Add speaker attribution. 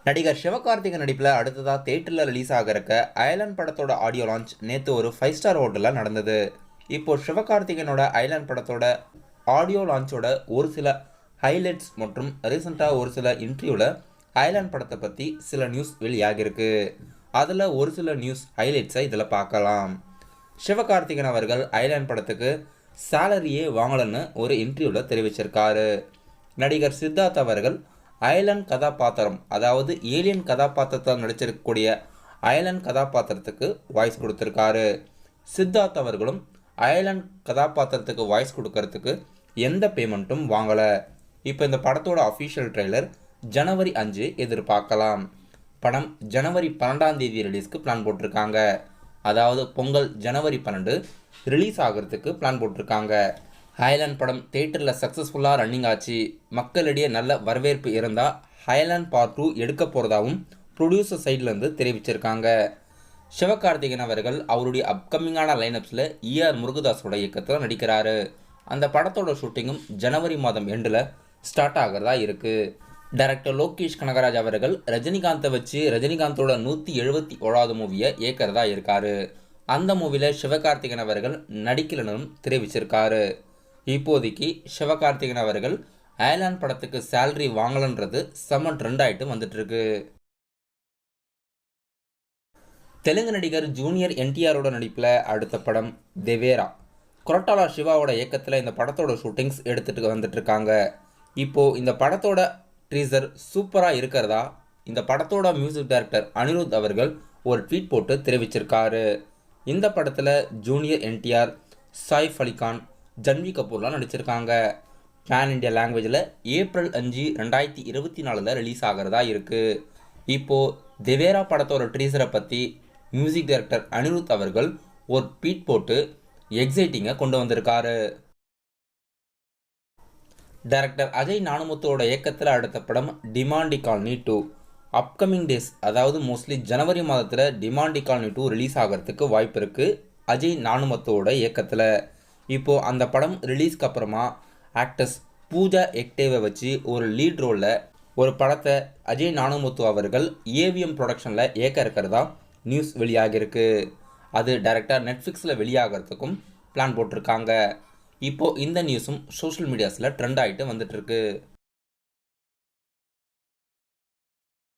Speaker 1: நடிகர் சிவகார்த்திகேயன் நடிப்பில் அடுத்ததாக தேட்டரில் ரிலீஸ் ஆக இருக்க ஐலாண்ட் படத்தோட ஆடியோ லான்ச் நேற்று ஒரு 5 ஸ்டார் ஹோட்டலில் நடந்தது. இப்போது சிவகார்த்திகேயனோட ஐலாண்ட் படத்தோட ஆடியோ லான்ச்சோட ஒரு சில ஹைலைட்ஸ் மற்றும் ரீசெண்டாக ஒரு சில இன்டர்வியூவில் ஐலாண்ட் படத்தை பற்றி சில நியூஸ் வெளியாகிருக்கு. அதில் ஒரு சில நியூஸ் ஹைலைட்ஸை இதில் பார்க்கலாம். சிவகார்த்திகேயன் அவர்கள் ஐலாண்ட் படத்துக்கு சேலரியே வாங்கலன்னு ஒரு இன்டர்வியூவில் தெரிவிச்சிருக்காரு. நடிகர் சித்தார்த் அவர்கள் ஐலாண்ட் கதாபாத்திரம், அதாவது ஏலியன் கதாபாத்திரத்தில் நடிச்சிருக்கக்கூடிய ஐலாண்ட் கதாபாத்திரத்துக்கு வாய்ஸ் கொடுத்துருக்காரு. சித்தார்த் அவர்களும் ஐலாண்ட் கதாபாத்திரத்துக்கு வாய்ஸ் கொடுக்கறதுக்கு எந்த பேமெண்ட்டும் வாங்கலை. இப்போ இந்த படத்தோட அஃபிஷியல் ட்ரெய்லர் ஜனவரி 5 எதிர்பார்க்கலாம். படம் ஜனவரி 12 ரிலீஸ்க்கு பிளான் போட்டிருக்காங்க. அதாவது பொங்கல் ஜனவரி 12 ரிலீஸ் ஆகிறதுக்கு பிளான் போட்டிருக்காங்க. ஐலாண்ட் படம் தேட்டரில் சக்ஸஸ்ஃபுல்லாக ரன்னிங் ஆச்சு, மக்களிடையே நல்ல வரவேற்பு இருந்தால் ஐலாண்ட் பார்ட் 2 எடுக்க போகிறதாகவும் ப்ரொடியூசர் சைட்லேருந்து தெரிவிச்சிருக்காங்க. சிவகார்த்திகேயன் அவர்கள் அவருடைய அப்கமிங்கான லைனப்ஸில் ER முருகதாஸோட இயக்கத்தில் நடிக்கிறாரு. அந்த படத்தோட ஷூட்டிங்கும் ஜனவரி மாதம் எண்டில் ஸ்டார்ட் ஆகிறதா இருக்குது. டைரக்டர் லோகேஷ் கனகராஜ் அவர்கள் ரஜினிகாந்தை வச்சு ரஜினிகாந்தோட 177வது மூவியை இயக்கிறதா இருக்காரு. அந்த மூவியில் சிவகார்த்திகேயன் அவர்கள் நடிக்கலன்னு தெரிவிச்சிருக்காரு. இப்போதைக்கு சிவகார்த்திகேயன் அவர்கள் ஐலாண்ட் படத்துக்கு சேலரி வாங்கலன்றது செம்ம ட்ரெண்ட் ஆகிட்டு வந்துட்டுருக்கு. தெலுங்கு நடிகர் ஜூனியர் NTRோட நடிப்பில் அடுத்த படம் தேவேரா. கொரட்டாலா சிவாவோட இயக்கத்தில் இந்த படத்தோட ஷூட்டிங்ஸ் எடுத்துகிட்டு வந்துட்டுருக்காங்க. இப்போது இந்த படத்தோட ட்ரீசர் சூப்பராக இருக்கிறதா இந்த படத்தோட மியூசிக் டைரக்டர் அனிருத் அவர்கள் ஒரு ட்வீட் போட்டு தெரிவிச்சிருக்காரு. இந்த படத்தில் ஜூனியர் NTR, சாய்ஃப் அலிகான், ஜன்வி கபூர்லாம் நடிச்சிருக்காங்க. பேன் இண்டியா லாங்குவேஜில் ஏப்ரல் 5, 2024 ரிலீஸ் ஆகிறதா இருக்குது. இப்போது தேவேரா படத்தோட ட்ரீசரை பற்றி மியூசிக் டைரக்டர் அனிருத் அவர்கள் ஒரு ட்வீட் போட்டு எக்ஸைட்டிங்கை கொண்டு வந்திருக்காரு. டைரக்டர் அஜய் நானுமுத்துவோட இயக்கத்தில் அடுத்த படம் டிமாண்டி காலனி 2 அப்கமிங் டேஸ், அதாவது மோஸ்ட்லி ஜனவரி மாதத்தில் டிமாண்டி காலனி 2 ரிலீஸ் ஆகிறதுக்கு வாய்ப்பு இருக்குது அஜய் நானுமுத்துவோட இயக்கத்தில். இப்போது அந்த படம் ரிலீஸ்க்கு அப்புறமா ஆக்டர்ஸ் பூஜா ஹெக்டேவை வச்சு ஒரு லீட் ரோலில் ஒரு படத்தை அஜய் நானுமுத்து அவர்கள் AVM ப்ரொடக்ஷனில் இயக்க இருக்கிறதா நியூஸ் வெளியாகிருக்கு. அது டைரெக்டாக நெட்ஃப்ளிக்ஸில் வெளியாகிறதுக்கும் பிளான் போட்டிருக்காங்க. இப்போது இந்த நியூஸும் சோஷியல் மீடியாஸில் ட்ரெண்ட் ஆகிட்டு வந்துட்டுருக்கு.